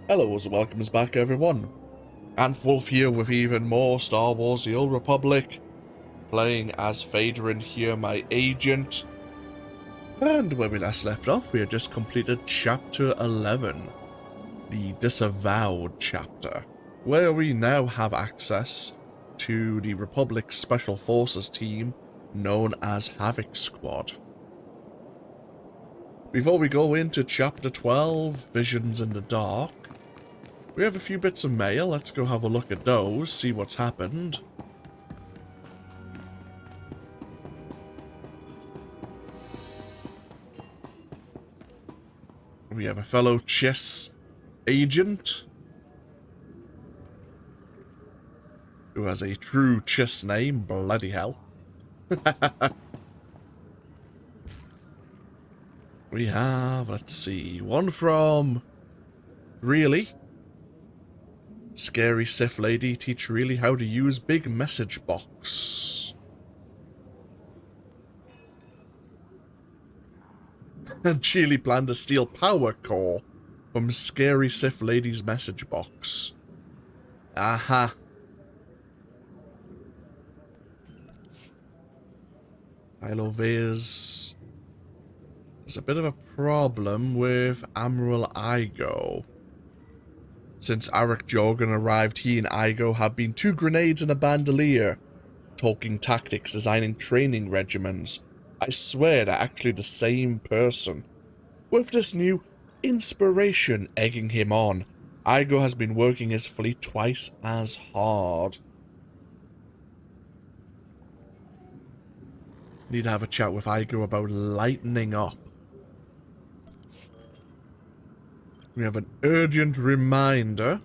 Hello and welcomes back everyone. Wolf here with even more Star Wars The Old Republic, playing as Vaedren here, my agent. And where we last left off, we had just completed Chapter 11, the Disavowed chapter, where we now have access to the Republic Special Forces team known as Havoc Squad. Before we go into Chapter 12, Visions in the Dark, we have a few bits of mail. Let's go have a look at those, see what's happened. We have a fellow chess agent who has a true chess name, bloody hell. We have, let's see, one from Really? Scary Sith lady teach Really how to use big message box. And Chili plan to steal power core from Scary Sith lady's message box. Aha. Kylo Viz. There's a bit of a problem with Admiral Igo. Since Arik Jorgen arrived, he and Igo have been two grenades and a bandolier, talking tactics, designing training regimens. I swear they're actually the same person. With this new inspiration egging him on, Igo has been working his fleet twice as hard. Need to have a chat with Igo about lightening up. We have an urgent reminder.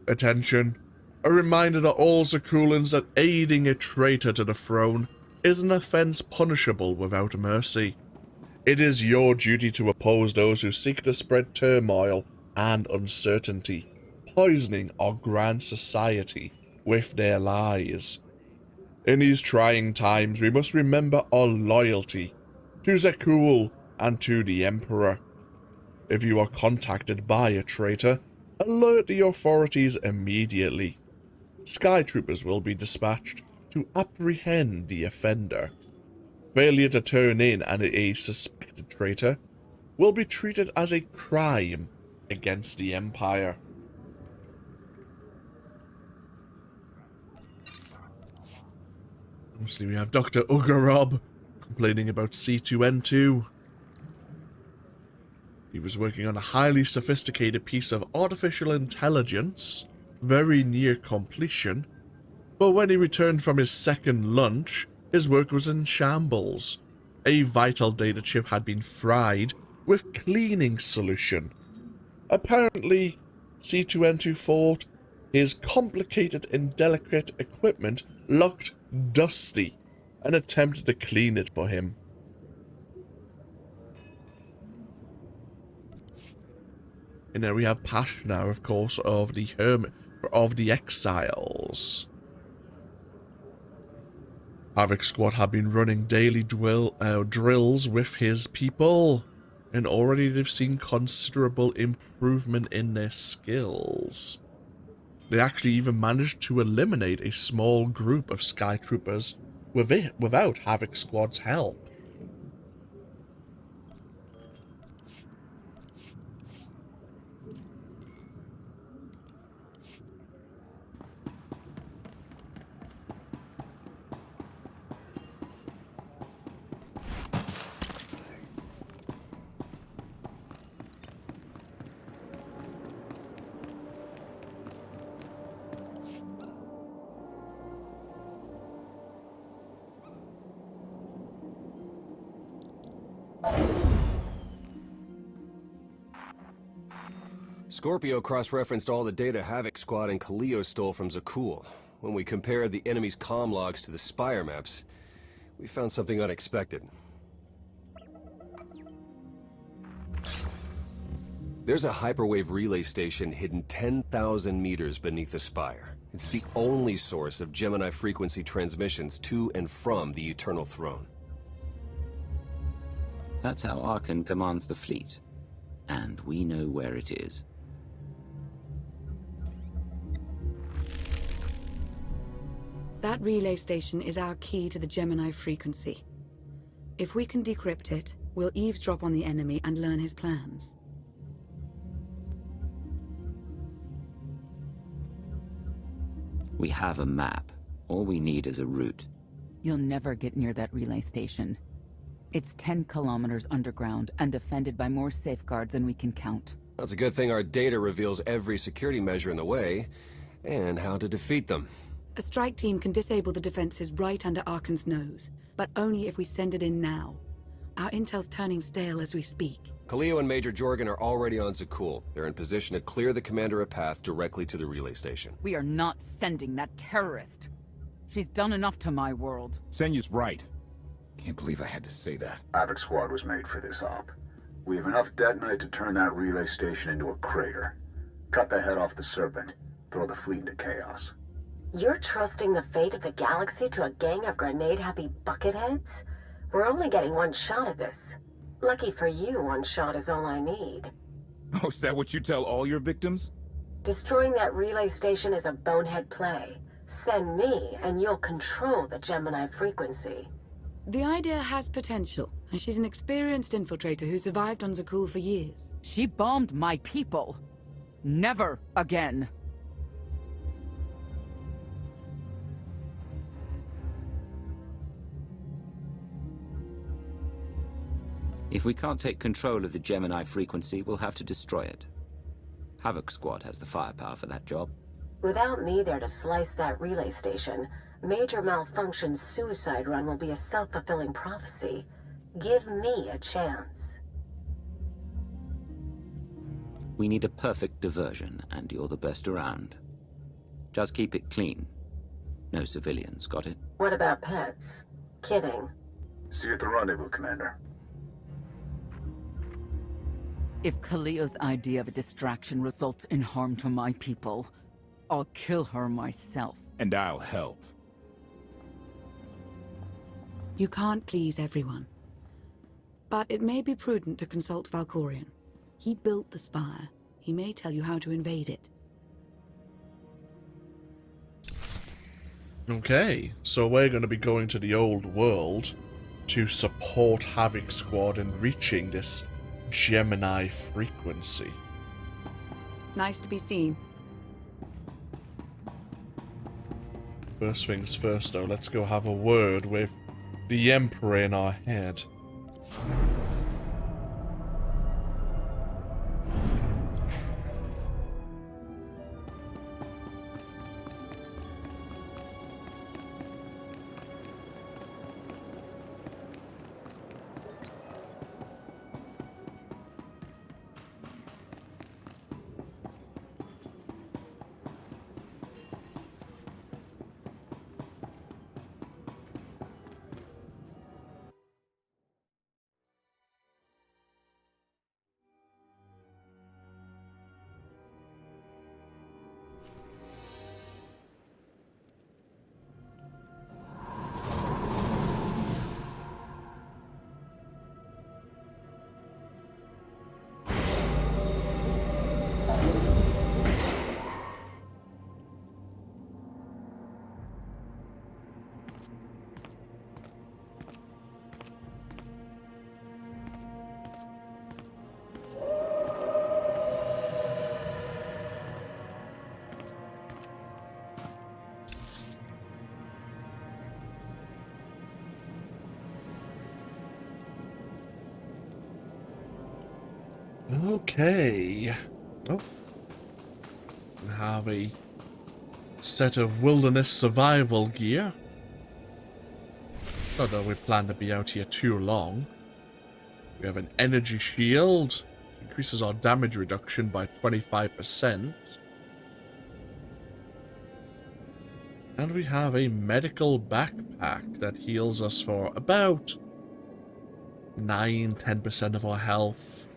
Attention. A reminder to all Zakuulans that aiding a traitor to the throne is an offense punishable without mercy. It is your duty to oppose those who seek to spread turmoil and uncertainty, poisoning our grand society with their lies. In these trying times, we must remember our loyalty to Zakuul and to the Emperor. If you are contacted by a traitor, alert the authorities immediately. Sky troopers will be dispatched to apprehend the offender. Failure to turn in a suspected traitor will be treated as a crime against the Empire. Mostly we have Dr. Ugarob complaining about C2N2. He was working on a highly sophisticated piece of artificial intelligence, very near completion, but when he returned from his second lunch, his work was in shambles. A vital data chip had been fried with cleaning solution. Apparently, C2N2 thought his complicated and delicate equipment looked dusty and attempted to clean it for him. And then we have Pashna, of course, of the Hermit, of the Exiles. Havoc Squad have been running daily drills with his people, and already they've seen considerable improvement in their skills. They actually even managed to eliminate a small group of Sky Troopers without Havoc Squad's help. Scorpio cross-referenced all the data Havoc Squad and Kaleo stole from Zakuul. When we compared the enemy's comm logs to the spire maps, we found something unexpected. There's a hyperwave relay station hidden 10,000 meters beneath the spire. It's the only source of Gemini frequency transmissions to and from the Eternal Throne. That's how Arcaan commands the fleet. And we know where it is. That relay station is our key to the Gemini frequency. If we can decrypt it, we'll eavesdrop on the enemy and learn his plans. We have a map. All we need is a route. You'll never get near that relay station. It's 10 kilometers underground and defended by more safeguards than we can count. That's a good thing our data reveals every security measure in the way, and how to defeat them. A strike team can disable the defenses right under Arcaan's nose, but only if we send it in now. Our intel's turning stale as we speak. Khalil and Major Jorgen are already on Zakuul. They're in position to clear the commander a path directly to the relay station. We are not sending that terrorist. She's done enough to my world. Senyu's right. Can't believe I had to say that. Havoc Squad was made for this op. We have enough detonite to turn that relay station into a crater. Cut the head off the Serpent. Throw the fleet into chaos. You're trusting the fate of the galaxy to a gang of grenade-happy bucketheads? We're only getting one shot at this. Lucky for you, one shot is all I need. Oh, is that what you tell all your victims? Destroying that relay station is a bonehead play. Send me, and you'll control the Gemini frequency. The idea has potential, and she's an experienced infiltrator who survived on Zakuul for years. She bombed my people. Never again. If we can't take control of the Gemini frequency, we'll have to destroy it. Havoc Squad has the firepower for that job. Without me there to slice that relay station, Major Malfunction's suicide run will be a self-fulfilling prophecy. Give me a chance. We need a perfect diversion, and you're the best around. Just keep it clean. No civilians, got it? What about pets? Kidding. See you at the rendezvous, Commander. If Khalil's idea of a distraction results in harm to my people, I'll kill her myself. And I'll help. You can't please everyone. But it may be prudent to consult Valkorion. He built the spire. He may tell you how to invade it. Okay, so we're going to be going to the old world to support Havoc Squad in reaching this Gemini frequency. Nice to be seen. First things first, though, let's go have a word with the Emperor in our head. Okay. Oh. We have a set of wilderness survival gear. Don't know we plan to be out here too long. We have an energy shield. Increases our damage reduction by 25%. And we have a medical backpack that heals us for about 9-10% of our health.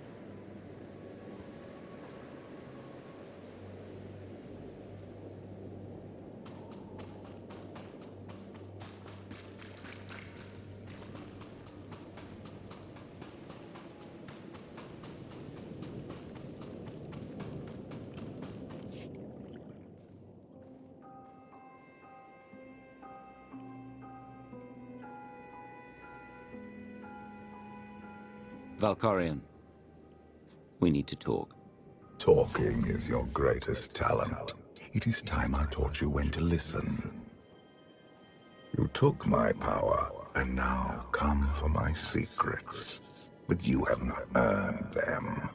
Valkorian, we need to talk. Talking is your greatest talent. It is time I taught you when to listen. You took my power, and now come for my secrets. But you have not earned them.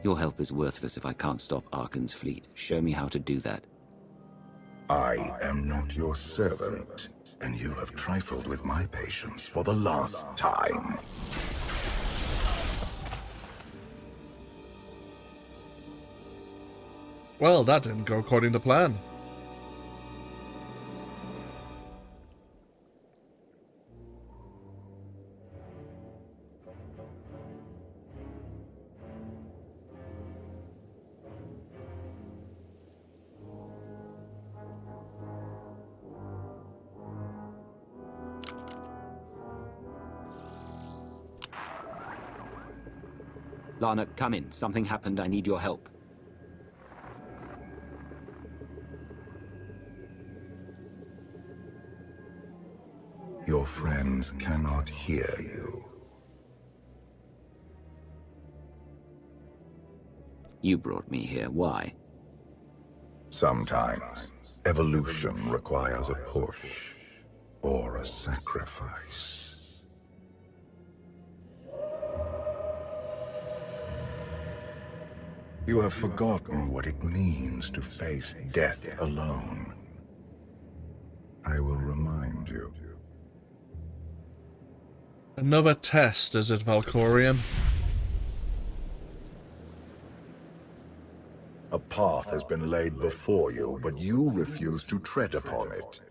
Your help is worthless if I can't stop Arcaan's fleet. Show me how to do that. I am not your servant, and you have trifled with my patience for the last time. Well, that didn't go according to plan. Lana, come in. Something happened. I need your help. Your friends cannot hear you. You brought me here. Why? Sometimes, evolution requires a push, or a sacrifice. You have forgotten what it means to face death alone. I will remind you. Another test, is it, Valkorian? A path has been laid before you, but you refuse to tread upon it.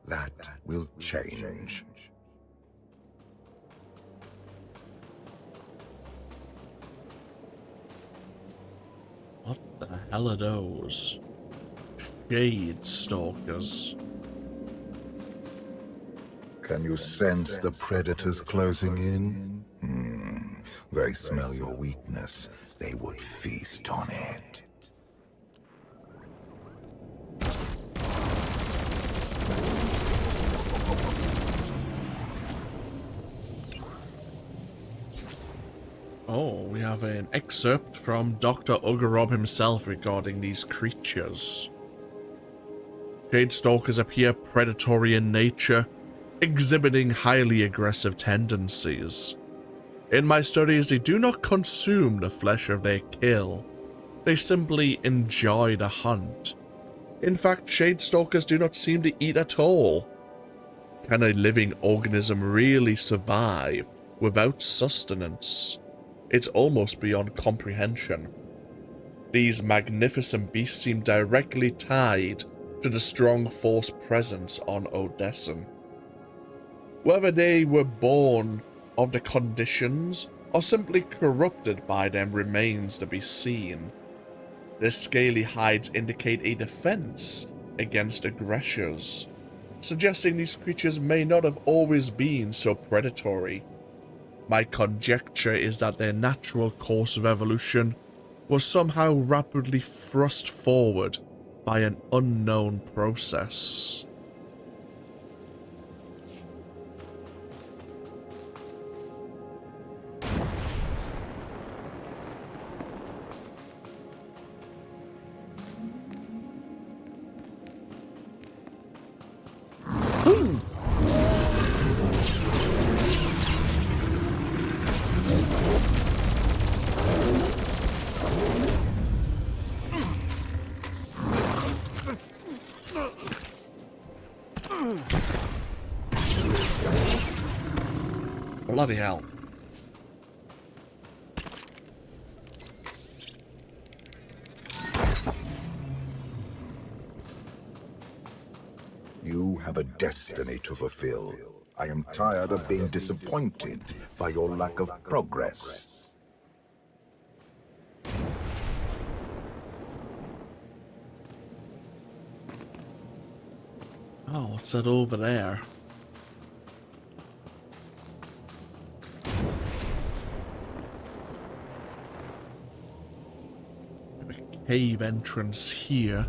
That will change. What the hell are those? Shade stalkers. Can you sense the predators closing in? They smell your weakness. They would feast on it. Oh, we have an excerpt from Dr. Ugarob himself regarding these creatures. Shade stalkers appear predatory in nature, exhibiting highly aggressive tendencies. In my studies, they do not consume the flesh of their kill. They simply enjoy the hunt. In fact, shade stalkers do not seem to eat at all. Can a living organism really survive without sustenance? It's almost beyond comprehension. These magnificent beasts seem directly tied to the strong force presence on Odessen. Whether they were born of the conditions or simply corrupted by them remains to be seen. Their scaly hides indicate a defense against aggressors, suggesting these creatures may not have always been so predatory. My conjecture is that their natural course of evolution was somehow rapidly thrust forward by an unknown process. Bloody hell. You have a destiny to fulfill. I am tired of being disappointed by your lack of progress. Oh, what's that over there? Cave entrance here.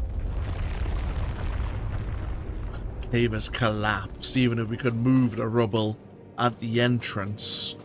cave has collapsed, even if we could move the rubble at the entrance.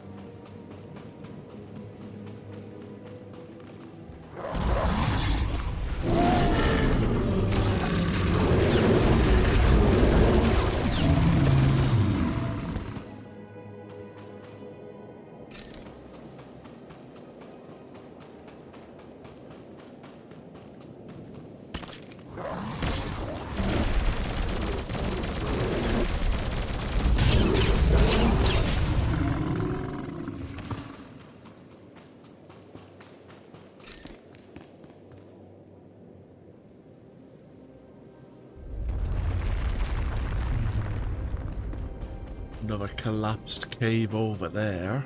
Another collapsed cave over there.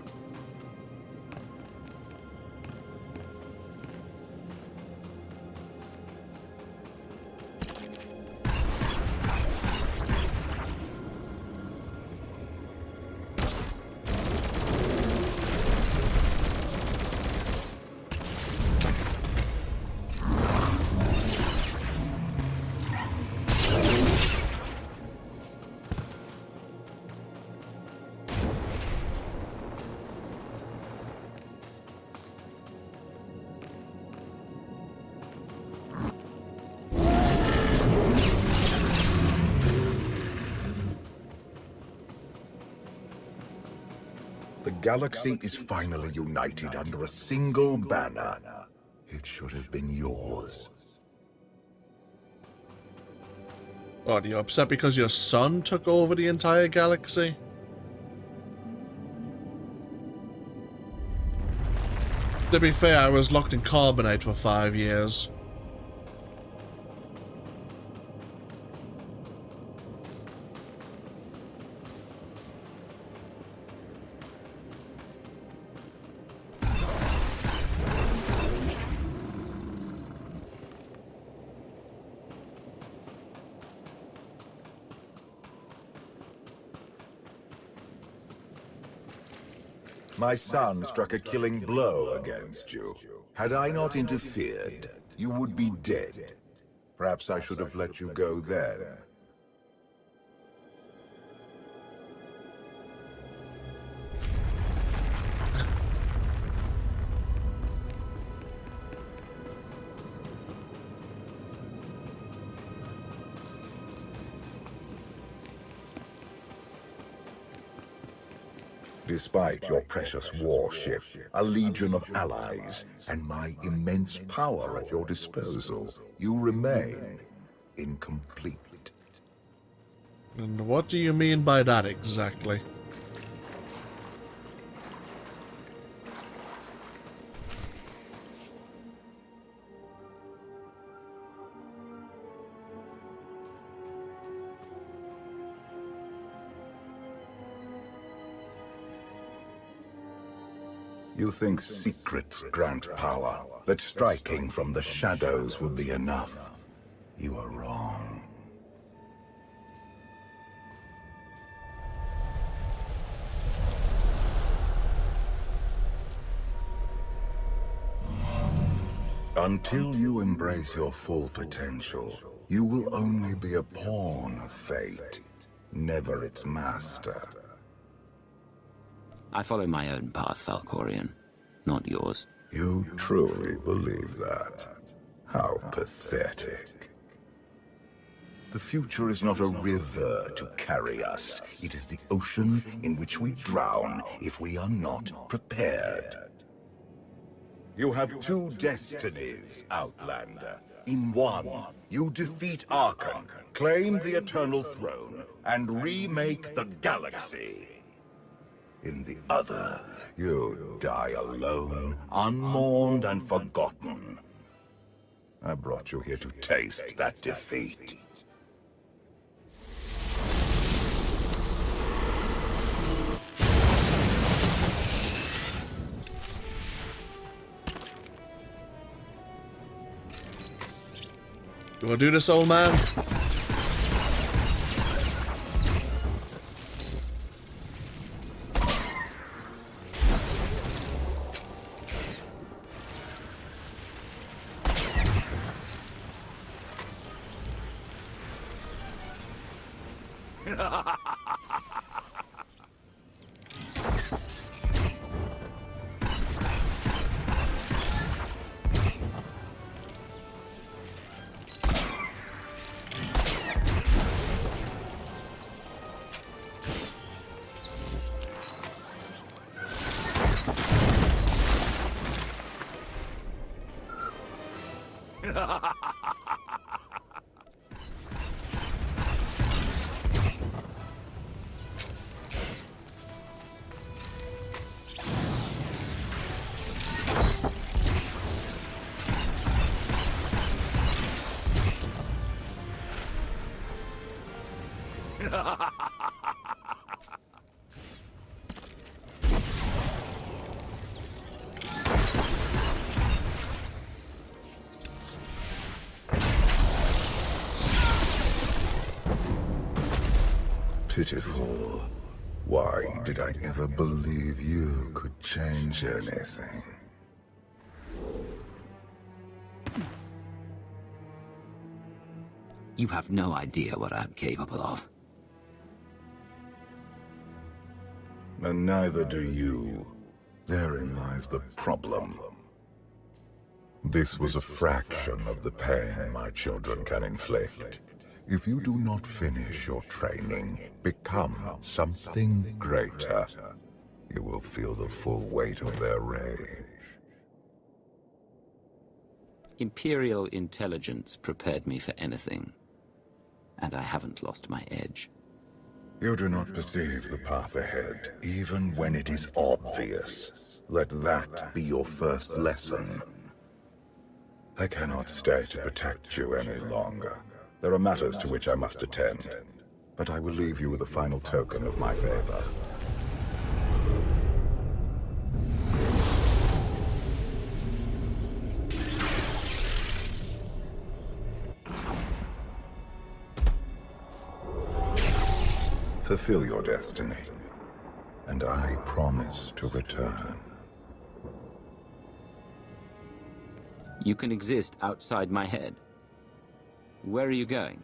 The galaxy is finally united under a single banner. It should have been yours. What, are you upset because your son took over the entire galaxy? To be fair, I was locked in carbonite for 5 years. My son struck a killing blow against you. Had I not interfered, you would be dead. Perhaps I should have let you go then. Despite your precious warship, a legion of allies, and my immense power at your disposal, you remain incomplete. And what do you mean by that exactly? You think secrets grant power, that striking from the shadows will be enough. You are wrong. Until you embrace your full potential, you will only be a pawn of fate, never its master. I follow my own path, Falcorian, not yours. You truly believe that? How pathetic. The future is not a river to carry us. It is the ocean in which we drown if we are not prepared. You have two destinies, Outlander. In one, you defeat Arcaan, claim the Eternal Throne, and remake the galaxy. In the other, you die alone, unmourned and forgotten. I brought you here to taste that defeat. You wanna do this, old man? Pitiful. Why did I ever believe you could change anything? You have no idea what I'm capable of. And neither do you. Therein lies the problem. This was a fraction of the pain my children can inflict. If you do not finish your training, become something greater, you will feel the full weight of their rage. Imperial intelligence prepared me for anything, and I haven't lost my edge. You do not perceive the path ahead, even when it is obvious. Let that be your first lesson. I cannot stay to protect you any longer. There are matters to which I must attend, but I will leave you with a final token of my favor. Fulfill your destiny, and I promise to return. You can exist outside my head. Where are you going?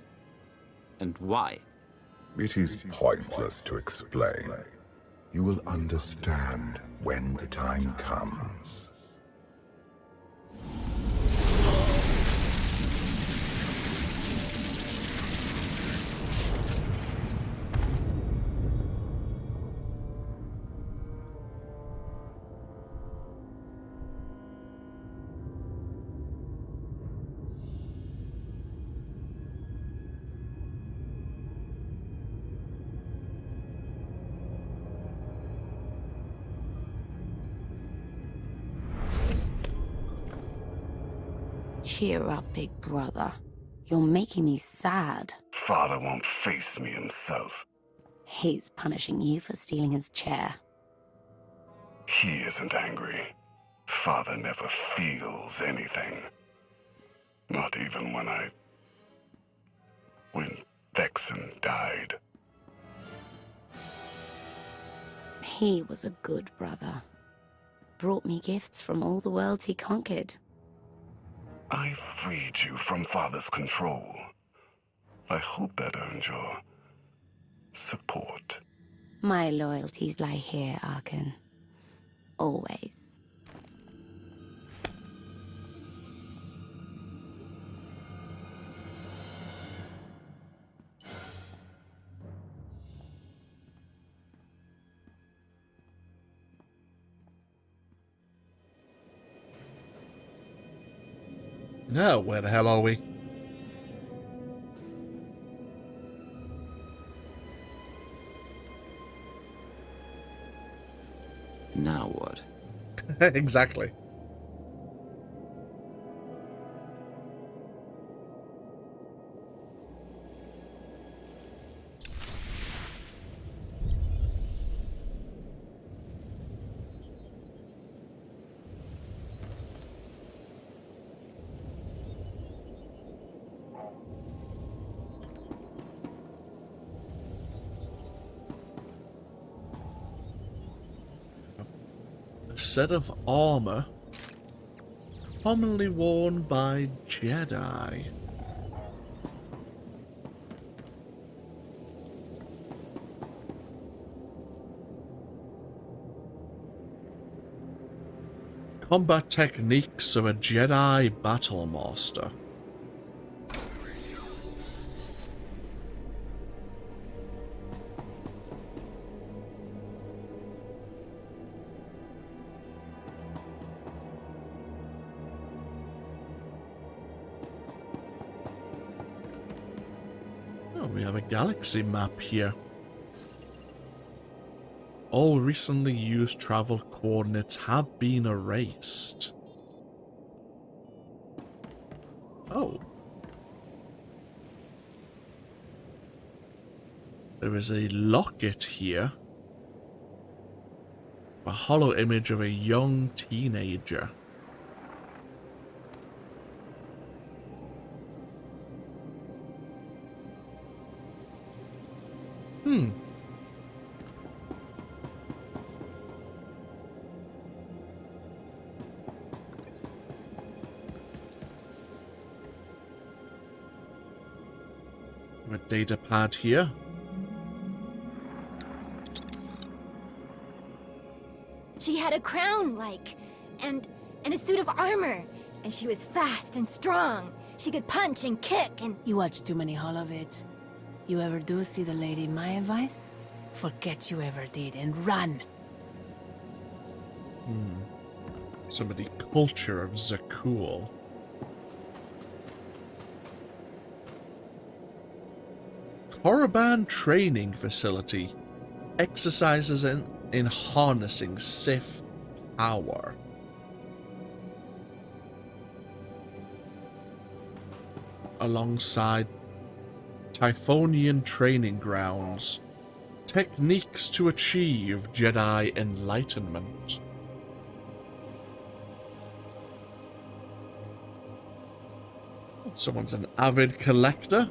And why? It is pointless to explain. You will understand when the time comes. Cheer up, big brother. You're making me sad. Father won't face me himself. He's punishing you for stealing his chair. He isn't angry. Father never feels anything. Not even when Vexen died. He was a good brother. Brought me gifts from all the worlds he conquered. I freed you from Father's control. I hope that earned your support. My loyalties lie here, Arcaan. Always. Now, where the hell are we? Now what? Exactly. Set of armor commonly worn by Jedi. combat techniques of a Jedi battle master. Oh, we have a galaxy map here. All recently used travel coordinates have been erased. Oh. There is a locket here. A hollow image of a young teenager. A data pad here. She had a crown, and a suit of armor. And she was fast and strong. She could punch and kick and... You watch too many holovids. You ever do see the lady my advice? Forget you ever did and run. Some of the culture of Zakuul. Korriban Training Facility exercises in harnessing Sith power. Alongside Typhonian training grounds, techniques to achieve Jedi enlightenment. Someone's an avid collector.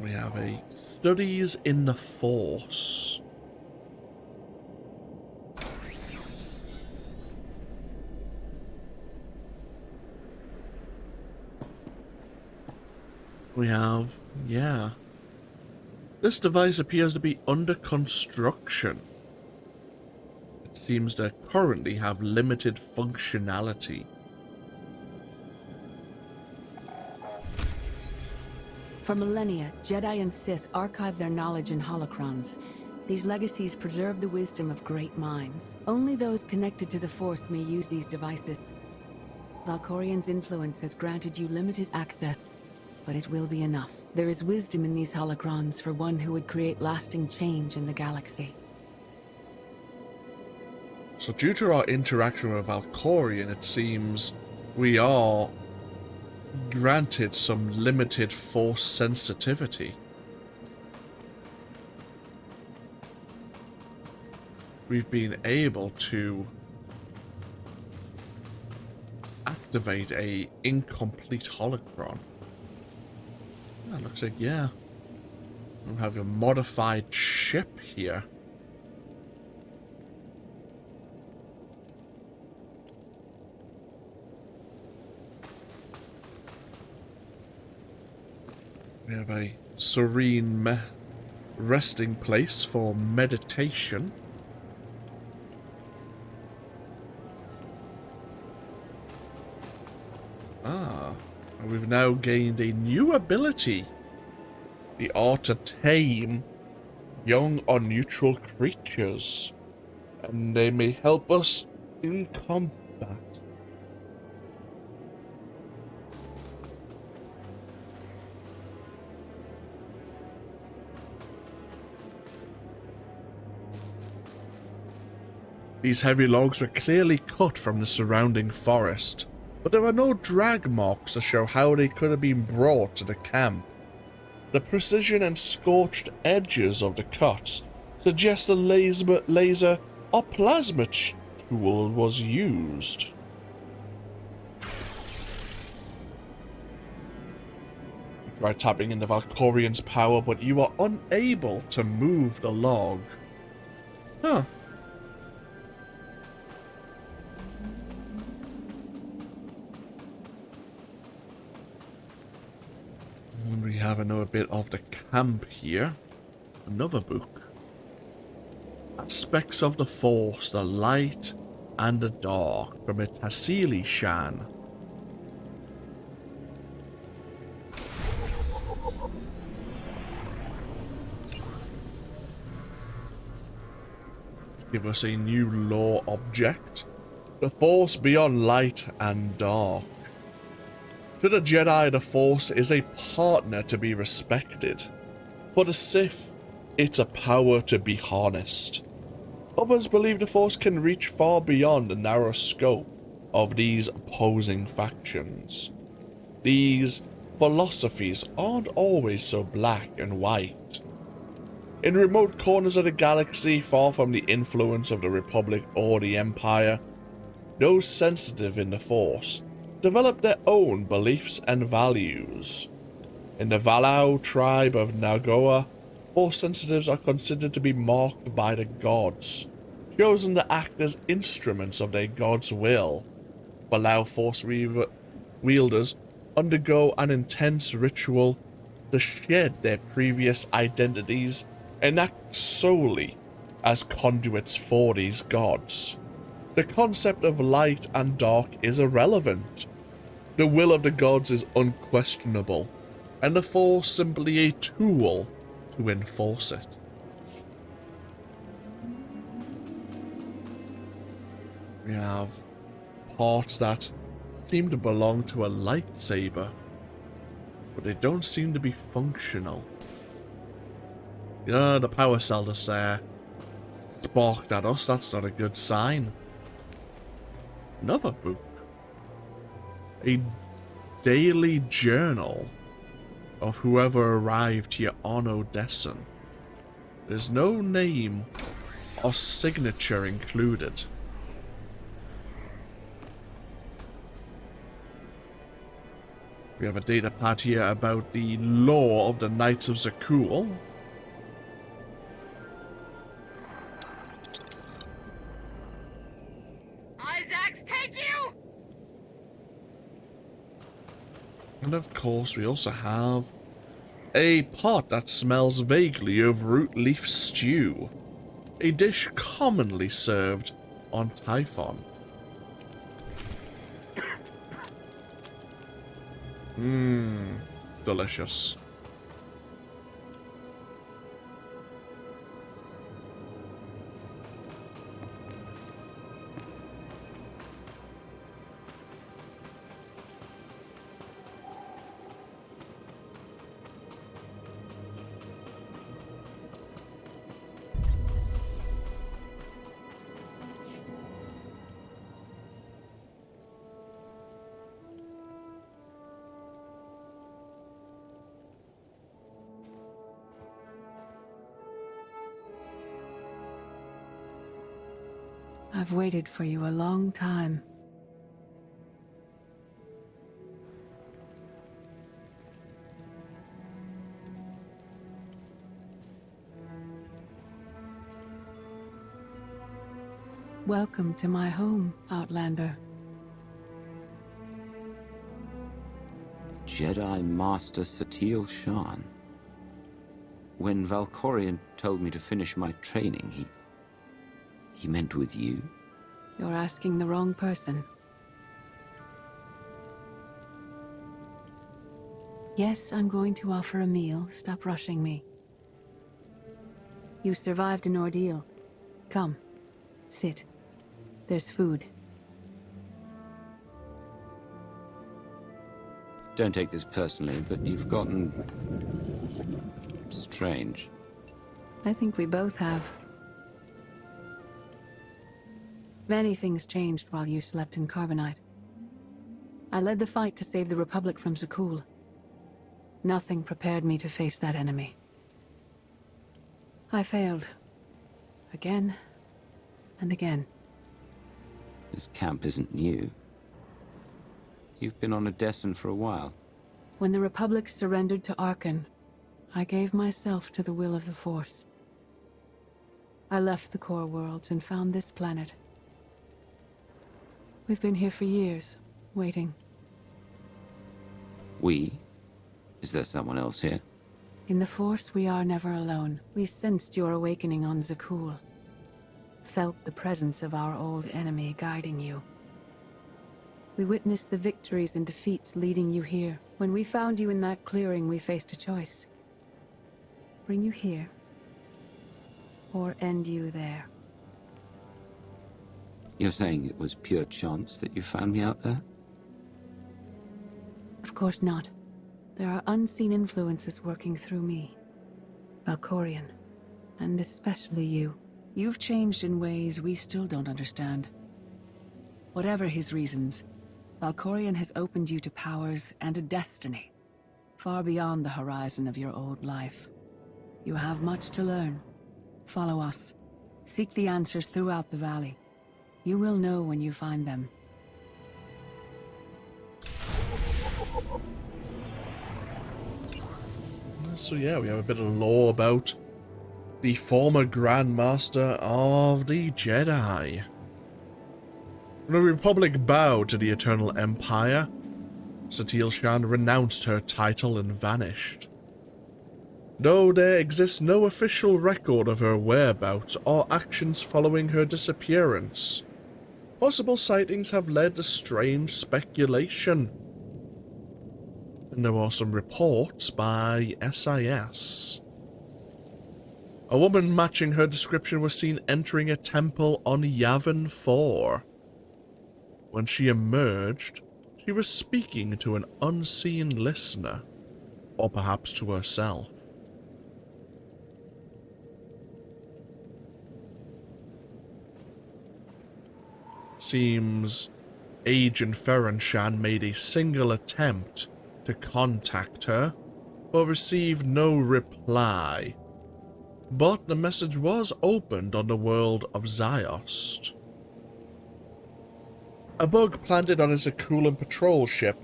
We have a studies in the Force. We have, yeah. This device appears to be under construction. It seems to currently have limited functionality. For millennia, Jedi and Sith archived their knowledge in holocrons. These legacies preserve the wisdom of great minds. Only those connected to the Force may use these devices. Valkorian's influence has granted you limited access, but it will be enough. There is wisdom in these holocrons for one who would create lasting change in the galaxy. So due to our interaction with Valkorian, it seems we are granted some limited Force sensitivity. We've been able to activate a incomplete holocron. That looks like, yeah. We have a modified ship here. We have a serene resting place for meditation. We've now gained a new ability. The art to tame young or neutral creatures. And they may help us in combat. These heavy logs were clearly cut from the surrounding forest, but there are no drag marks to show how they could have been brought to the camp. The precision and scorched edges of the cuts suggest a laser or plasma tool was used. You try tapping into Valkorian's power, but you are unable to move the log. Huh. And we have another bit of the camp here. Another book. Aspects of the Force, the light and the dark, from a Tassili Shan. Give us a new lore object. The Force beyond light and dark. To the Jedi, the Force is a partner to be respected. For the Sith, it's a power to be harnessed. Others believe the Force can reach far beyond the narrow scope of these opposing factions. These philosophies aren't always so black and white. In remote corners of the galaxy, far from the influence of the Republic or the Empire, those sensitive in the Force develop their own beliefs and values. In the Valau tribe of Nagoa, Force sensitives are considered to be marked by the gods, chosen to act as instruments of their god's will. Valau Force wielders undergo an intense ritual to shed their previous identities and act solely as conduits for these gods. The concept of light and dark is irrelevant. The will of the gods is unquestionable, and the Force simply a tool to enforce it. We have parts that seem to belong to a lightsaber, but they don't seem to be functional. Yeah, the power cell just there sparked at us. That's not a good sign. Another book. A daily journal of whoever arrived here on Odessen. There's no name or signature included. We have a data pad here about the lore of the Knights of Zakuul. And of course, we also have a pot that smells vaguely of root leaf stew, a dish commonly served on Typhon. Delicious. I've waited for you a long time. Welcome to my home, Outlander. Jedi Master Satil Shan. When Valkorion told me to finish my training, he meant with you? You're asking the wrong person. Yes, I'm going to offer a meal. Stop rushing me. You survived an ordeal. Come, sit. There's food. Don't take this personally, but you've gotten strange. I think we both have. Many things changed while you slept in Carbonite. I led the fight to save the Republic from Zakuul. Nothing prepared me to face that enemy. I failed. Again and again. This camp isn't new. You've been on Odessen for a while. When the Republic surrendered to Arcaan, I gave myself to the will of the Force. I left the core worlds and found this planet. We've been here for years, waiting. We? Is there someone else here? In the Force, we are never alone. We sensed your awakening on Zakuul. felt the presence of our old enemy guiding you. We witnessed the victories and defeats leading you here. When we found you in that clearing, we faced a choice. Bring you here, or end you there. You're saying it was pure chance that you found me out there? Of course not. There are unseen influences working through me. Valkorion, and especially you. You've changed in ways we still don't understand. Whatever his reasons, Valkorion has opened you to powers and a destiny, far beyond the horizon of your old life. You have much to learn. Follow us. Seek the answers throughout the valley. You will know when you find them. So yeah, we have a bit of lore about the former Grand Master of the Jedi. When the Republic bowed to the Eternal Empire, SWTOR Shan renounced her title and vanished. Though there exists no official record of her whereabouts or actions following her disappearance, possible sightings have led to strange speculation. And there were some reports by SIS. A woman matching her description was seen entering a temple on Yavin 4. When she emerged, she was speaking to an unseen listener, or perhaps to herself. Seems Agent Ferenshan made a single attempt to contact her, but received no reply. But the message was opened on the world of Ziost. A bug planted on a Zakuulan patrol ship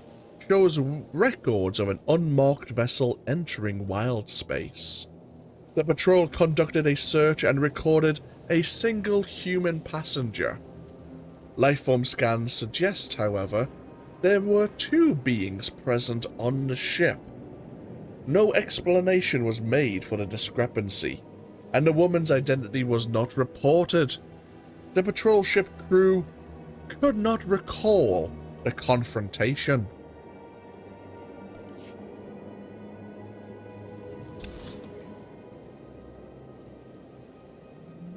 shows records of an unmarked vessel entering wild space. The patrol conducted a search and recorded a single human passenger. Lifeform scans suggest, however, there were 2 beings present on the ship. No explanation was made for the discrepancy, and the woman's identity was not reported. The patrol ship crew could not recall the confrontation.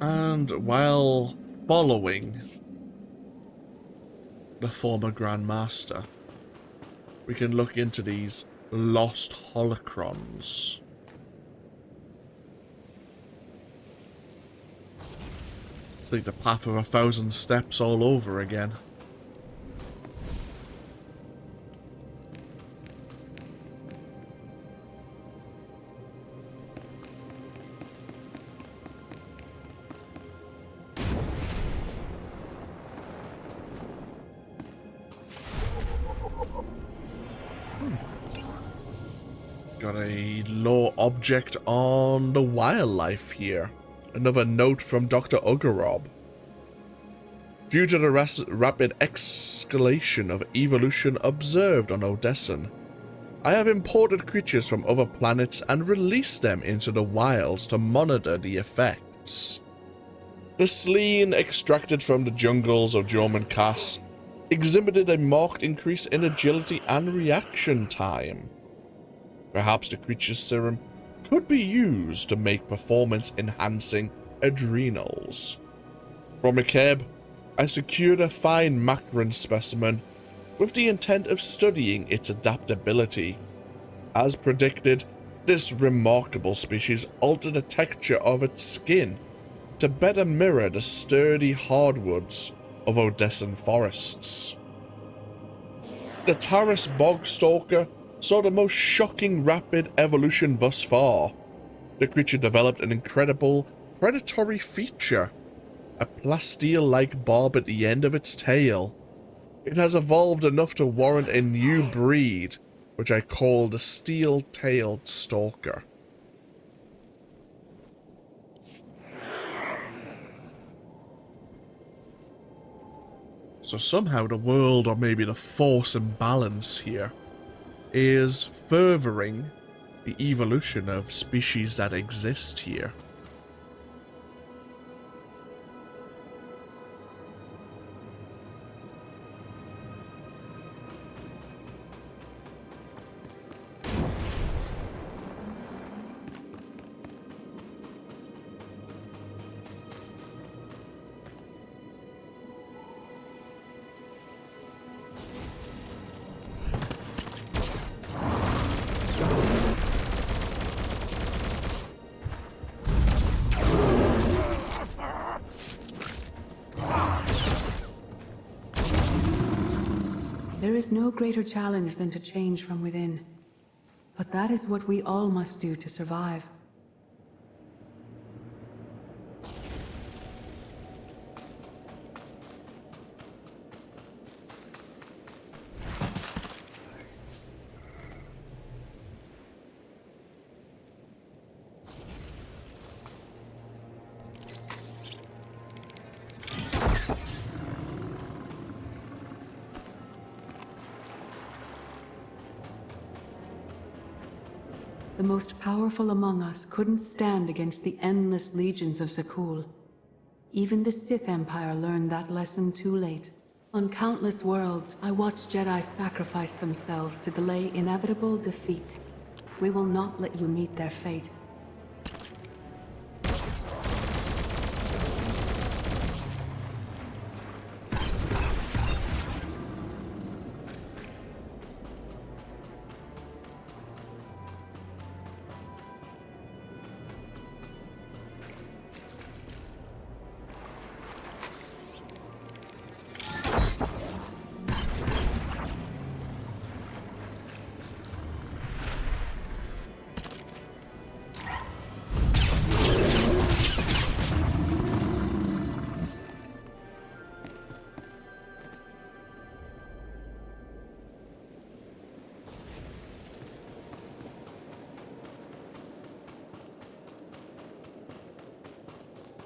And while following the former Grand Master, we can look into these lost holocrons. It's like the path of 1,000 steps all over again. Got a lore object on the wildlife here. Another note from Dr. Ugarob. Due to the rapid escalation of evolution observed on Odessen, I have imported creatures from other planets and released them into the wilds to monitor the effects. The Sleen extracted from the jungles of Jorman Cass exhibited a marked increase in agility and reaction time. Perhaps the creature's serum could be used to make performance-enhancing adrenals. From Akeb, I secured a fine Macron specimen with the intent of studying its adaptability. As predicted, this remarkable species altered the texture of its skin to better mirror the sturdy hardwoods of Odessen forests. The Taris Bogstalker saw the most shocking rapid evolution thus far. The creature developed an incredible predatory feature, a plasteel-like barb at the end of its tail. It has evolved enough to warrant a new breed, which I call the steel-tailed stalker. So somehow the world, or maybe the force imbalance here, is furthering the evolution of species that exist here. is no greater challenge than to change from within. But that is what we all must do to survive. The most powerful among us couldn't stand against the endless legions of Zakuul. Even the Sith Empire learned that lesson too late. On countless worlds, I watched Jedi sacrifice themselves to delay inevitable defeat. We will not let you meet their fate.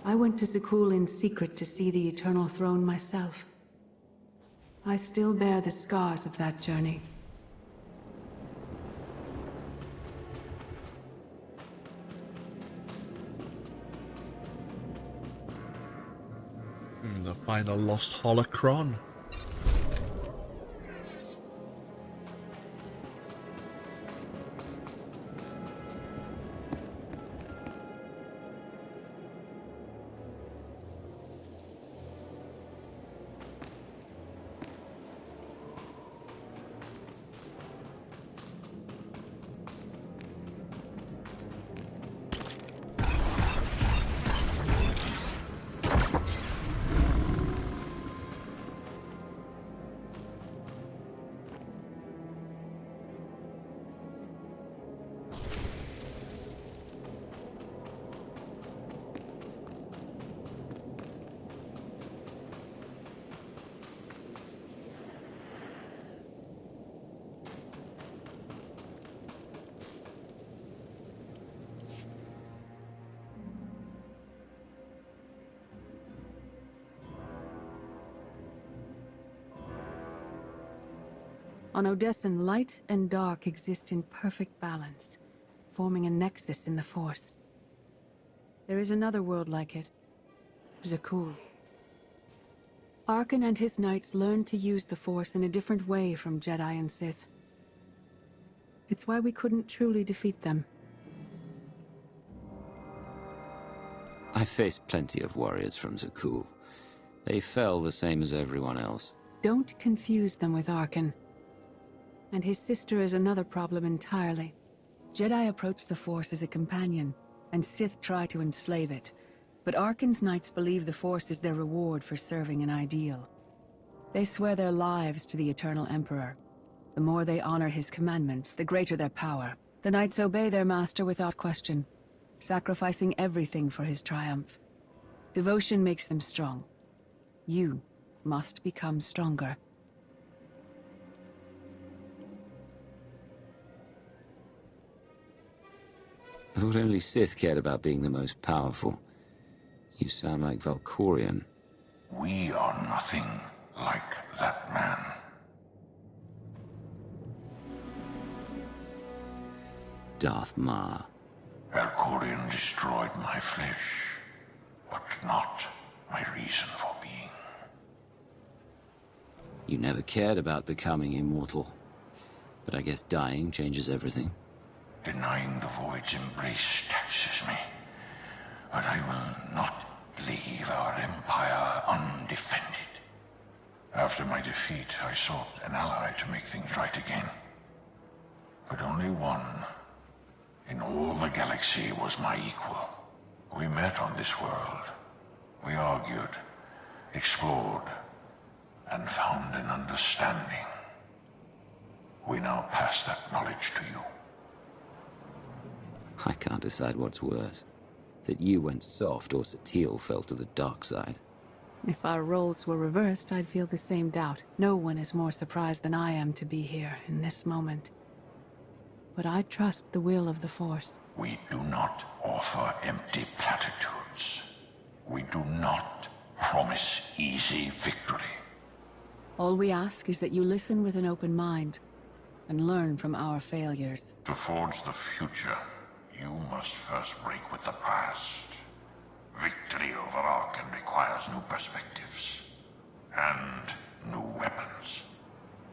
I went to Zakuul in secret to see the Eternal Throne myself. I still bear the scars of that journey. The final lost holocron. On Odessen, light and dark exist in perfect balance, forming a nexus in the Force. There is another world like it, Zakuul. Arcaan and his knights learned to use the Force in a different way from Jedi and Sith. It's why we couldn't truly defeat them. I faced plenty of warriors from Zakuul. They fell the same as everyone else. Don't confuse them with Arcaan. And his sister is another problem entirely. Jedi approach the Force as a companion, and Sith try to enslave it. But Arcaan's knights believe the Force is their reward for serving an ideal. They swear their lives to the Eternal Emperor. The more they honor his commandments, the greater their power. The knights obey their master without question, sacrificing everything for his triumph. Devotion makes them strong. You must become stronger. I thought only Sith cared about being the most powerful. You sound like Valkorion. We are nothing like that man. Darth Ma. Valkorion destroyed my flesh, but not my reason for being. You never cared about becoming immortal. But I guess dying changes everything. Denying the void's embrace taxes me, but I will not leave our empire undefended. After my defeat, I sought an ally to make things right again. But only one in all the galaxy was my equal. We met on this world. We argued, explored, and found an understanding. We now pass that knowledge to you. I can't decide what's worse. That you went soft or Satele fell to the dark side. If our roles were reversed, I'd feel the same doubt. No one is more surprised than I am to be here in this moment. But I trust the will of the Force. We do not offer empty platitudes. We do not promise easy victory. All we ask is that you listen with an open mind and learn from our failures. To forge the future, you must first break with the past. Victory over Arcaan requires new perspectives and new weapons.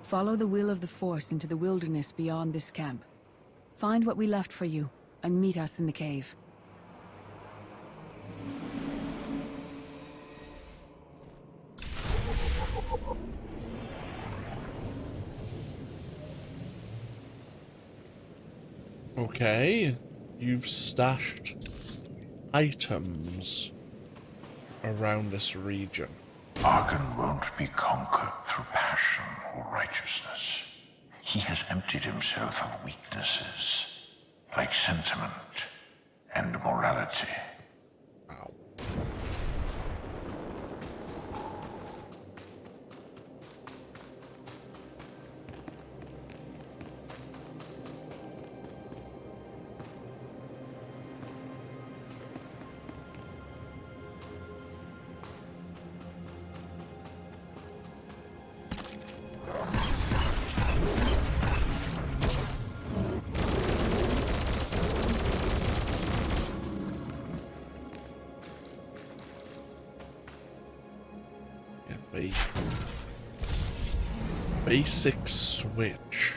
Follow the will of the Force into the wilderness beyond this camp. Find what we left for you and meet us in the cave. Okay, you've stashed items around this region. Arcaan won't be conquered through passion or righteousness. He has emptied himself of weaknesses, like sentiment and morality. Ow. Basic switch.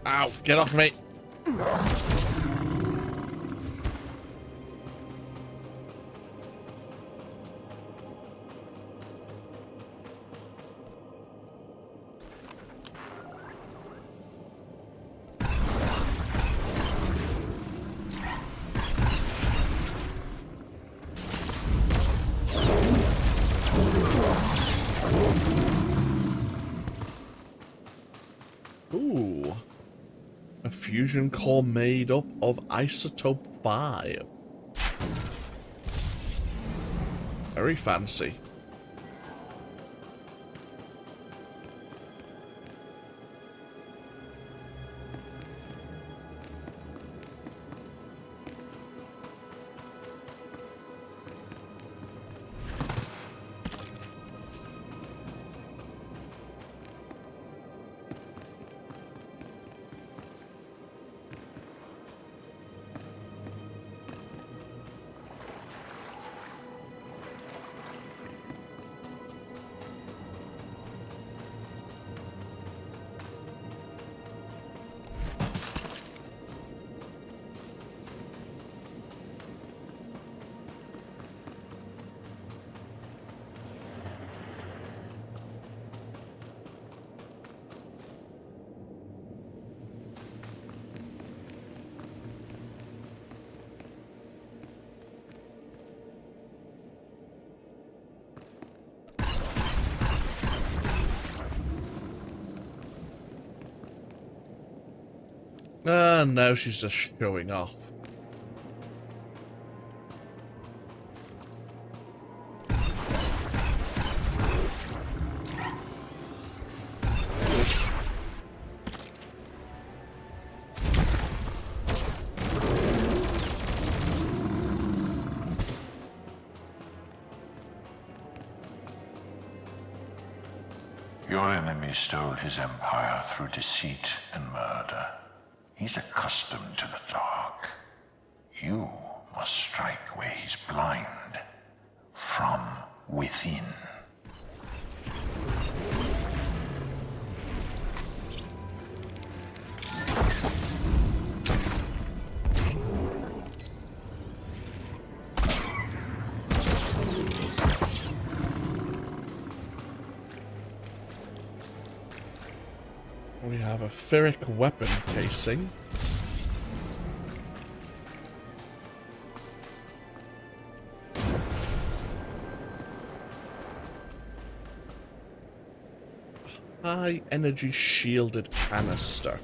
Ow, get off me. Ooh. A fusion core made up of isotope 5. Very fancy. And now she's just showing off. Your enemy stole his empire through deceit and murder. He's accustomed to the dark. You must strike where he's blind, from within. have a ferric weapon casing. High energy shielded canister.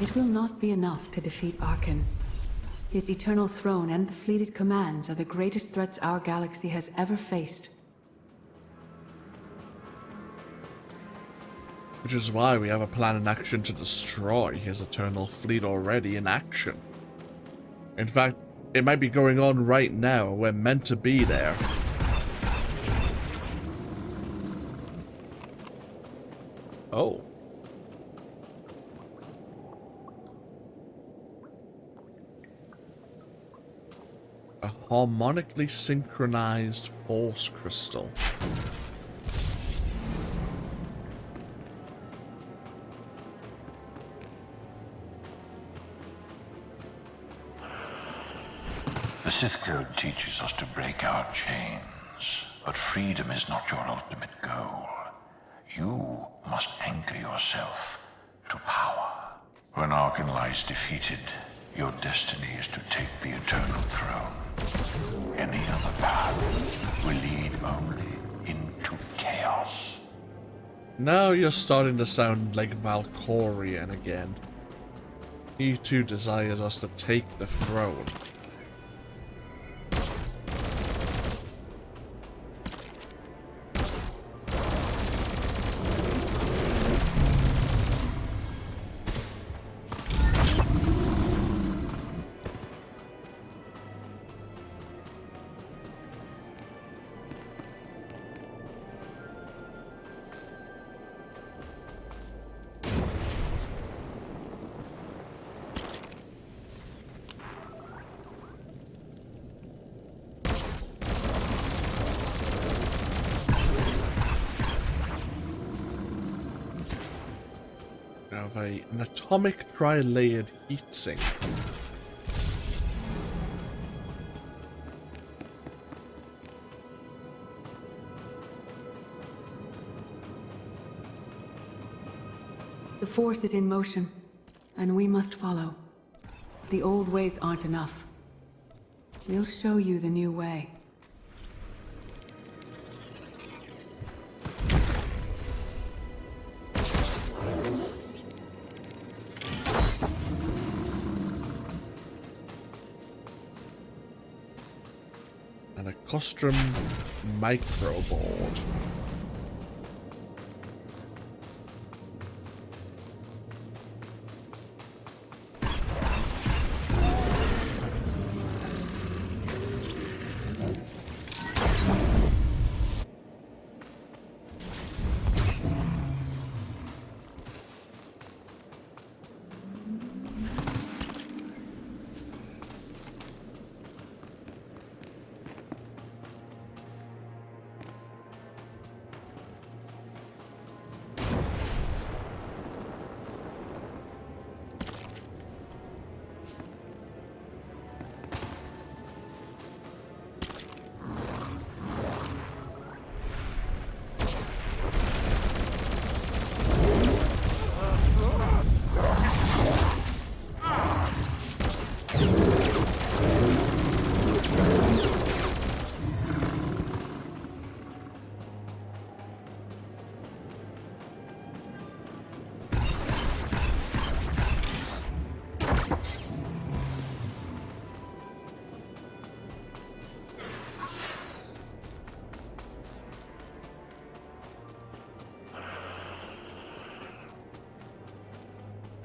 It will not be enough to defeat Arcaan. His eternal throne and the fleet it commands are the greatest threats our galaxy has ever faced. Which is why we have a plan in action to destroy his eternal fleet already in action. In fact, it might be going on right now. We're meant to be there. Oh. A harmonically synchronized force crystal. The Sith Code teaches us to break our chains, but freedom is not your ultimate goal. You must anchor yourself to power. When Arcaan lies defeated, your destiny is to take the eternal throne. Any other path will lead only into chaos. Now you're starting to sound like Valkorion again. He too desires us to take the throne. An atomic tri-layered heatsink. The Force is in motion, and we must follow. The old ways aren't enough. We'll show you the new way. Custom microboard.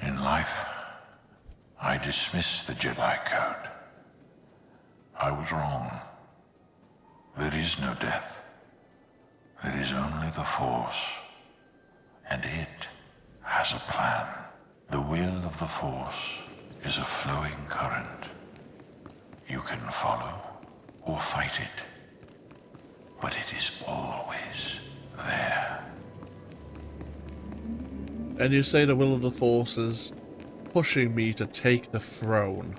In life, I dismiss the Jedi Code. I was wrong. There is no death. There is only the Force. And it has a plan. The will of the Force is a flowing current. You can follow or fight it, but it is always there. And you say the will of the Force is pushing me to take the throne.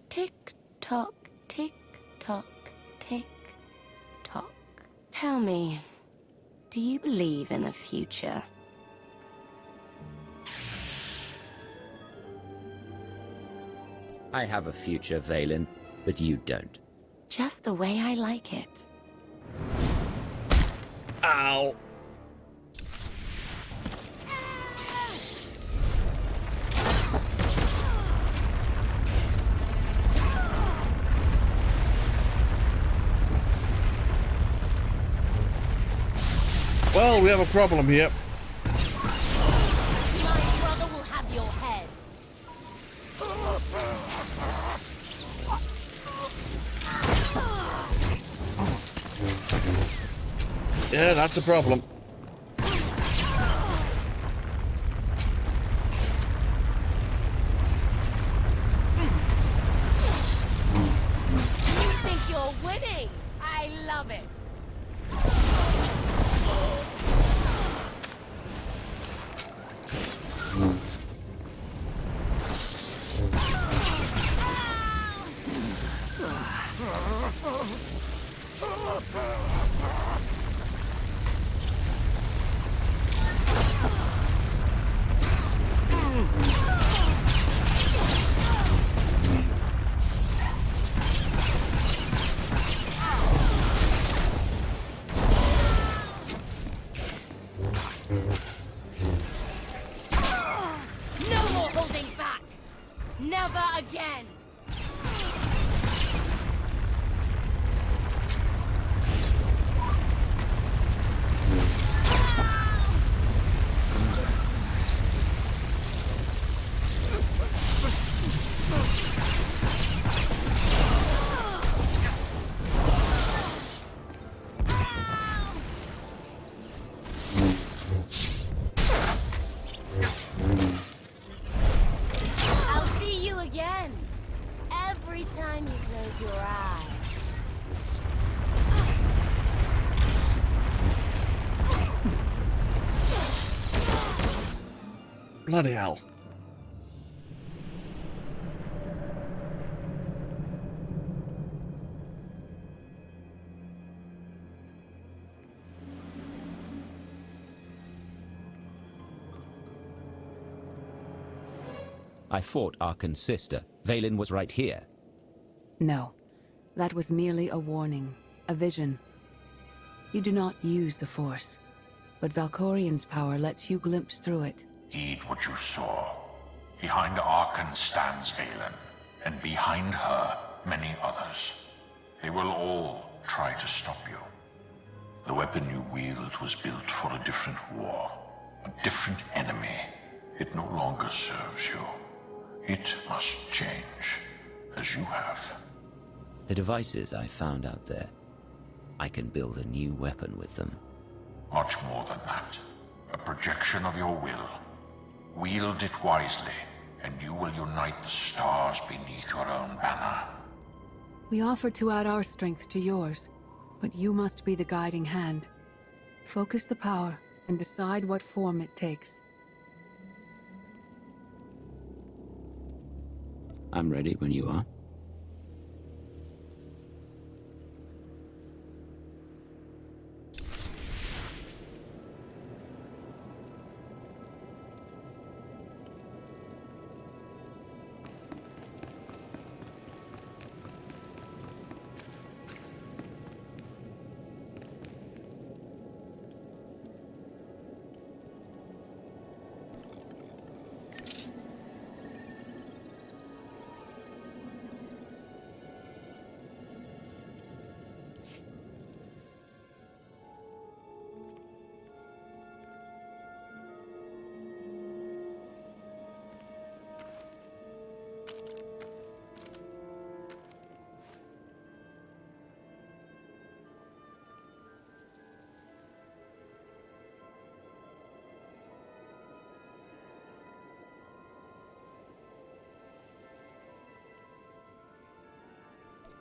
Tick tock, tick tock, tick tock. Tell me, do you believe in the future? I have a future, Vaedren, but you don't. Just the way I like it. Ow! Well, we have a problem here. My brother will have your head. Yeah, that's a problem. You think you're winning? I love it. No more holding back. Never again. I'll see you again. Every time you close your eyes. Bloody hell. I fought Arcaan's sister. Vaedren was right here. No, that was merely a warning, a vision. You do not use the Force, but Valkorian's power lets you glimpse through it. Heed what you saw. Behind Arcaan stands Vaedren, and behind her, many others. They will all try to stop you. The weapon you wield was built for a different war, a different enemy. It no longer serves you. It must change, as you have. The devices I found out there, I can build a new weapon with them. Much more than that. A projection of your will. Wield it wisely, and you will unite the stars beneath your own banner. We offer to add our strength to yours, but you must be the guiding hand. Focus the power and decide what form it takes. I'm ready when you are.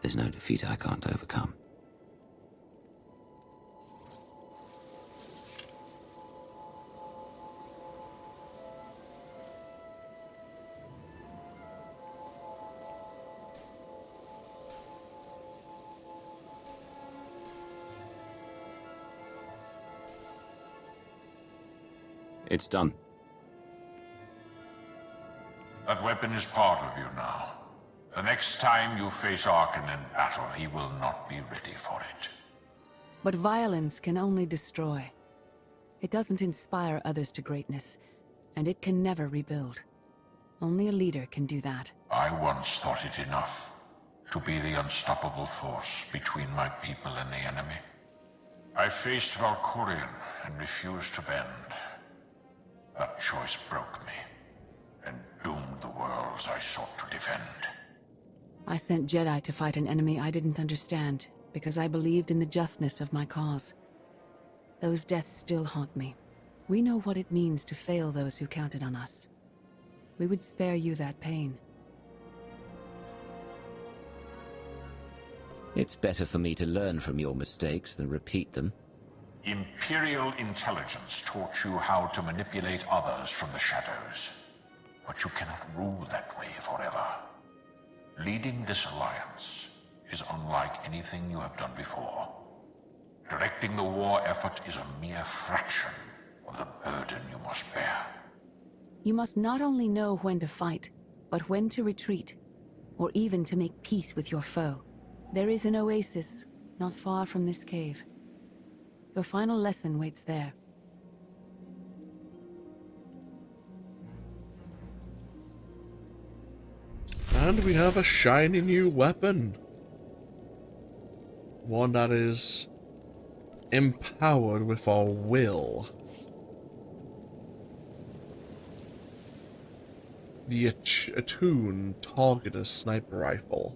There's no defeat I can't overcome. It's done. That weapon is part of you now. The next time you face Arcaan in battle, he will not be ready for it. But violence can only destroy. It doesn't inspire others to greatness, and it can never rebuild. Only a leader can do that. I once thought it enough to be the unstoppable force between my people and the enemy. I faced Valkorion and refused to bend. That choice broke me, and doomed the worlds I sought to defend. I sent Jedi to fight an enemy I didn't understand, because I believed in the justness of my cause. Those deaths still haunt me. We know what it means to fail those who counted on us. We would spare you that pain. It's better for me to learn from your mistakes than repeat them. Imperial intelligence taught you how to manipulate others from the shadows. But you cannot rule that way forever. Leading this alliance is unlike anything you have done before. Directing the war effort is a mere fraction of the burden you must bear. You must not only know when to fight, but when to retreat, or even to make peace with your foe. There is an oasis not far from this cave. Your final lesson waits there. And we have a shiny new weapon. One that is empowered with our will. The attuned targeted sniper rifle.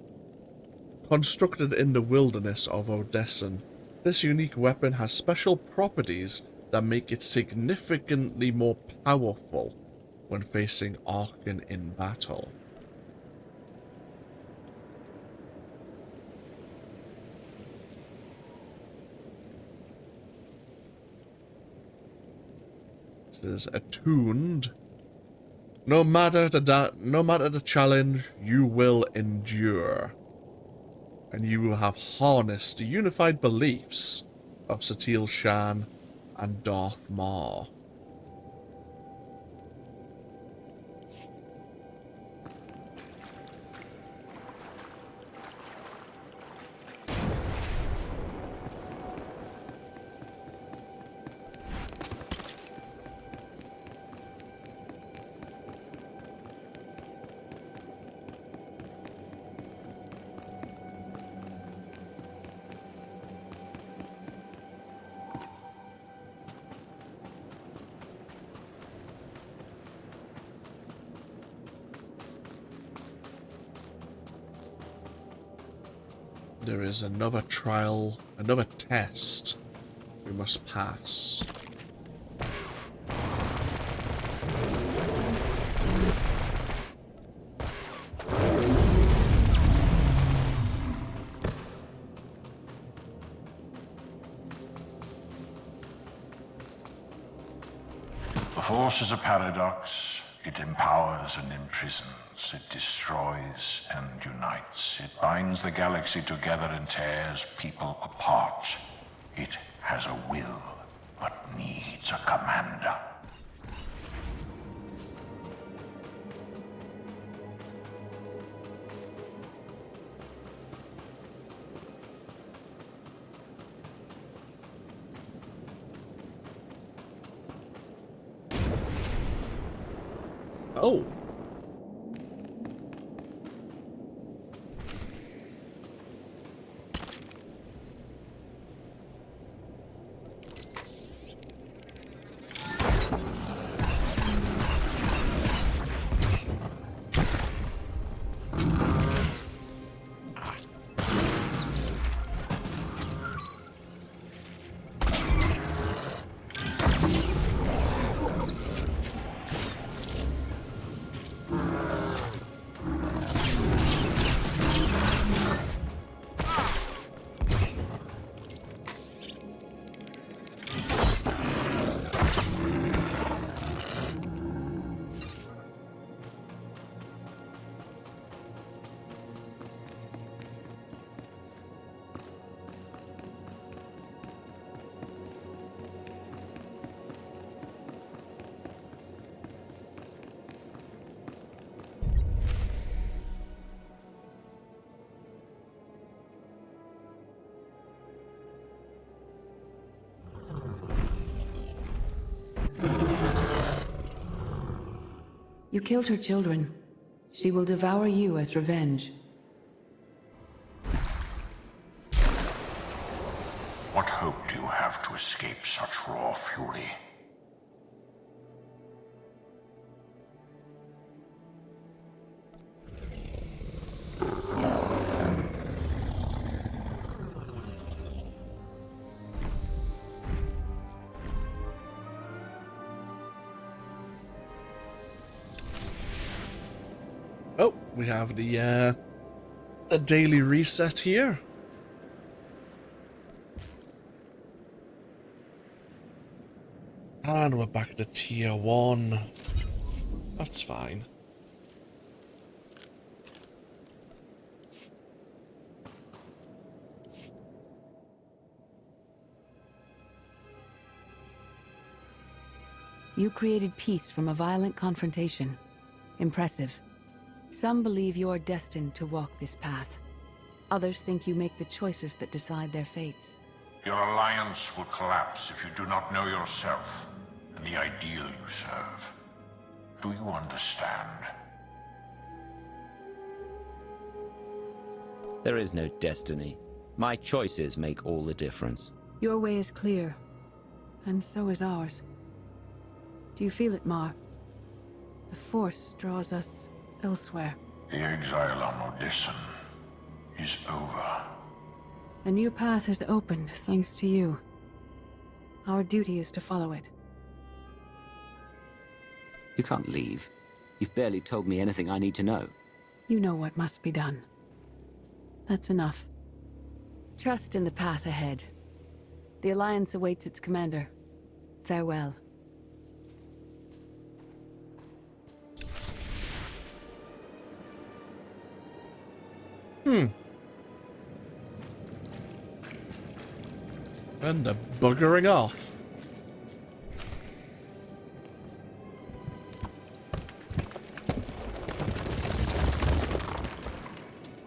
Constructed in the wilderness of Odessen, this unique weapon has special properties that make it significantly more powerful when facing Arcaan in battle. This is attuned. No matter the challenge, you will endure. And you will have harnessed the unified beliefs of Satele Shan and Darth Maul. There is another trial, another test we must pass. The Force is a paradox. It empowers and imprisons. It destroys and unites. It binds the galaxy together and tears people apart. It has a will, but needs a commander. Oh. You killed her children. She will devour you as revenge. What hope do you have to escape such raw fury? Oh, we have the a daily reset here. And we're back to tier 1. That's fine. You created peace from a violent confrontation. Impressive. Some believe you are destined to walk this path. Others think you make the choices that decide their fates. Your alliance will collapse if you do not know yourself and the ideal you serve. Do you understand? There is no destiny. My choices make all the difference. Your way is clear, and so is ours. Do you feel it, Mar? The Force draws us elsewhere. The exile on Odyssean is over. A new path has opened, thanks to you. Our duty is to follow it. You can't leave. You've barely told me anything I need to know. You know what must be done. That's enough. Trust in the path ahead. The Alliance awaits its commander. Farewell. And they're buggering off.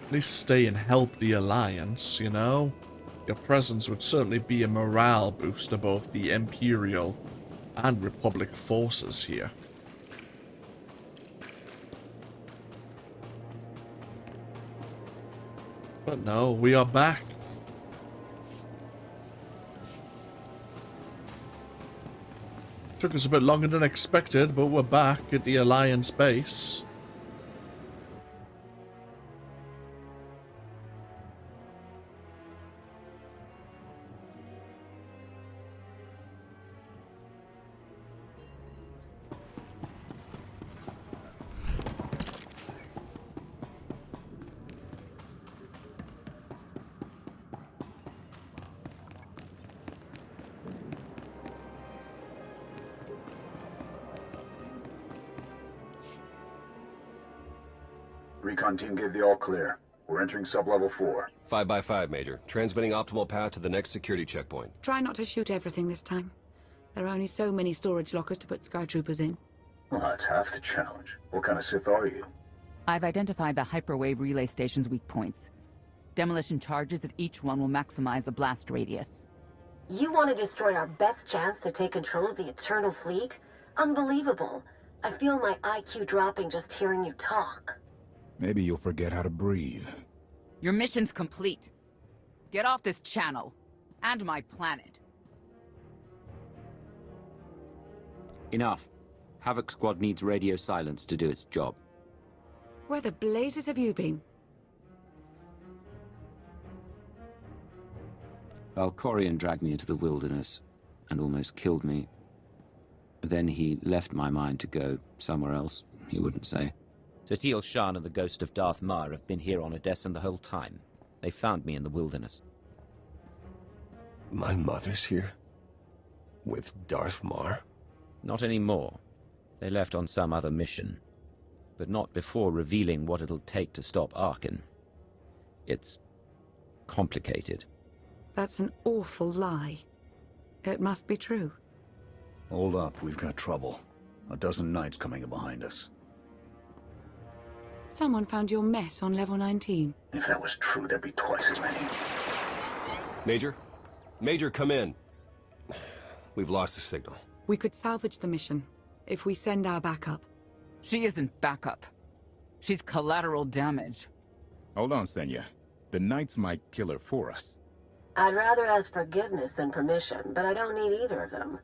At least stay and help the Alliance, you know? Your presence would certainly be a morale boost above the Imperial and Republic forces here. But no, we are back. Took us a bit longer than expected, but we're back at the Alliance base. Recon team gave the all clear. We're entering sub-level 4. 5x5, Major. Transmitting optimal path to the next security checkpoint. Try not to shoot everything this time. There are only so many storage lockers to put Sky Troopers in. Well, that's half the challenge. What kind of Sith are you? I've identified the hyperwave relay station's weak points. Demolition charges at each one will maximize the blast radius. You want to destroy our best chance to take control of the Eternal Fleet? Unbelievable. I feel my IQ dropping just hearing you talk. Maybe you'll forget how to breathe. Your mission's complete. Get off this channel. And my planet. Enough. Havoc Squad needs radio silence to do its job. Where the blazes have you been? Valkorion dragged me into the wilderness and almost killed me. Then he left my mind to go somewhere else, he wouldn't say. Satil Shan and the ghost of Darth Mar have been here on Odyssean the whole time. They found me in the wilderness. My mother's here? With Darth Mar? Not anymore. They left on some other mission. But not before revealing what it'll take to stop Arcaan. It's complicated. That's an awful lie. It must be true. Hold up, we've got trouble. A dozen knights coming in behind us. Someone found your mess on level 19. If that was true, there'd be twice as many. Major? Major, come in. We've lost the signal. We could salvage the mission if we send our backup. She isn't backup. She's collateral damage. Hold on, Senya. The Knights might kill her for us. I'd rather ask forgiveness than permission, but I don't need either of them.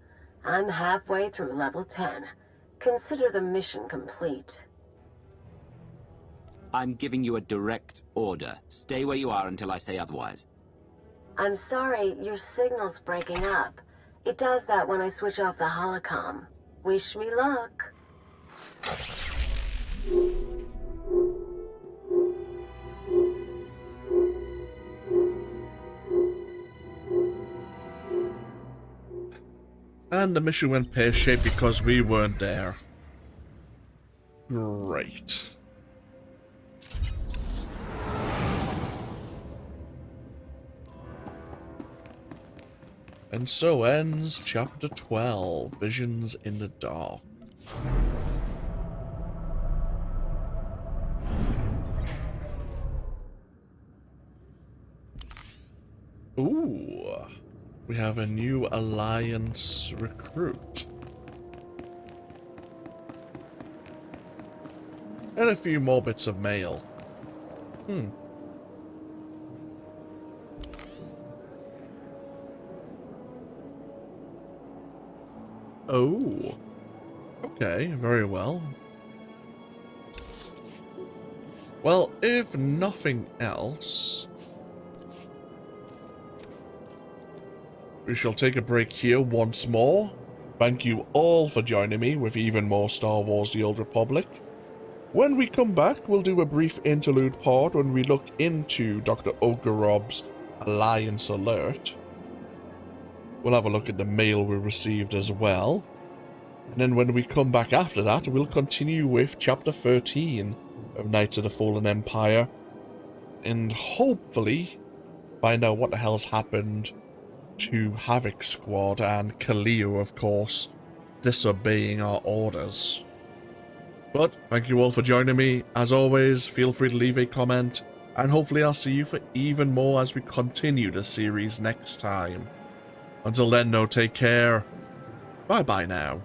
I'm halfway through level 10. Consider the mission complete. I'm giving you a direct order. Stay where you are until I say otherwise. I'm sorry, your signal's breaking up. It does that when I switch off the holocom. Wish me luck. And the mission went pear-shaped because we weren't there. Great. And so ends Chapter 12, Visions in the Dark. Ooh, we have a new Alliance recruit. And a few more bits of mail. Oh. Okay, very well. Well, if nothing else, we shall take a break here once more. Thank you all for joining me with even more Star Wars The Old Republic. When we come back, we'll do a brief interlude part when we look into Dr. Ogarob's Alliance alert. We'll have a look at the mail we received as well. And then when we come back after that, we'll continue with Chapter 13 of Knights of the Fallen Empire. And hopefully find out what the hell's happened to Havoc Squad and Kaleo, of course, disobeying our orders. But thank you all for joining me. As always, feel free to leave a comment, and hopefully I'll see you for even more as we continue the series next time. Until then, though, take care. Bye-bye now.